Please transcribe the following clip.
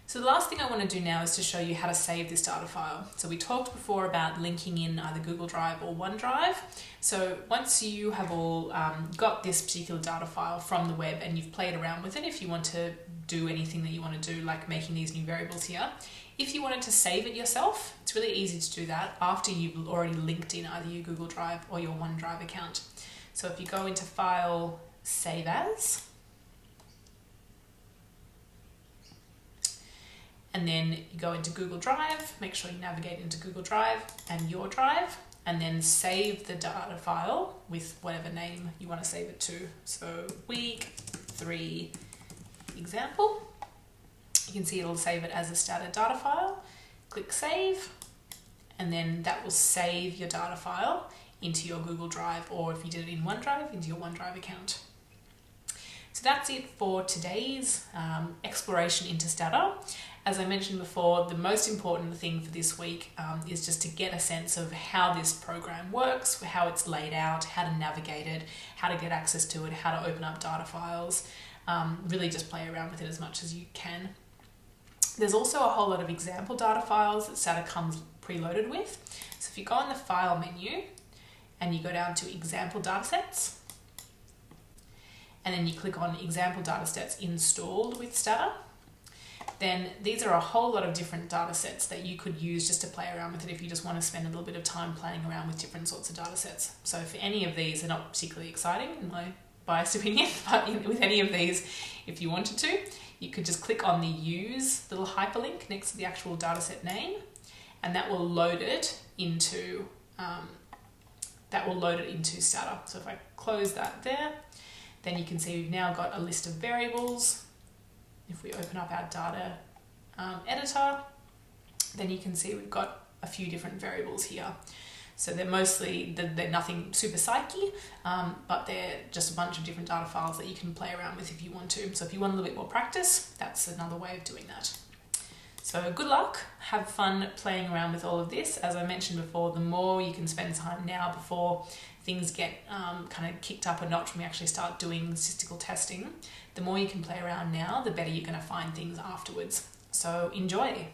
So the last thing I want to do now is to show you how to save this data file. So we talked before about linking in either Google Drive or OneDrive. So once you have all got this particular data file from the web and you've played around with it, if you want to do anything that you want to do, like making these new variables here, if you wanted to save it yourself, it's really easy to do that after you've already linked in either your Google Drive or your OneDrive account. So if you go into File, Save As, and then you go into Google Drive, make sure you navigate into Google Drive and your drive, and then save the data file with whatever name you want to save it to. So week 3 example. You can see it'll save it as a standard data file. Click Save, and then that will save your data file into your Google Drive, or if you did it in OneDrive, into your OneDrive account. So that's it for today's exploration into Stata. As I mentioned before, the most important thing for this week is just to get a sense of how this program works, how it's laid out, how to navigate it, how to get access to it, how to open up data files, really just play around with it as much as you can. There's also a whole lot of example data files that Stata comes preloaded with. So if you go in the File menu and you go down to Example Datasets, and then you click on Example Datasets Installed with Stata, then these are a whole lot of different data sets that you could use just to play around with it if you just want to spend a little bit of time playing around with different sorts of data sets. So for any of these, they're not particularly exciting in my biased opinion, but with any of these, if you wanted to, you could just click on the Use little hyperlink next to the actual dataset name, and that will load it into Stata. So if I close that there, then you can see we've now got a list of variables. If we open up our data editor, then you can see we've got a few different variables here. So they're mostly, they're nothing super psyche, but they're just a bunch of different data files that you can play around with if you want to. So if you want a little bit more practice, that's another way of doing that. So good luck, have fun playing around with all of this. As I mentioned before, the more you can spend time now before things get kind of kicked up a notch when we actually start doing statistical testing, the more you can play around now, the better you're going to find things afterwards. So enjoy.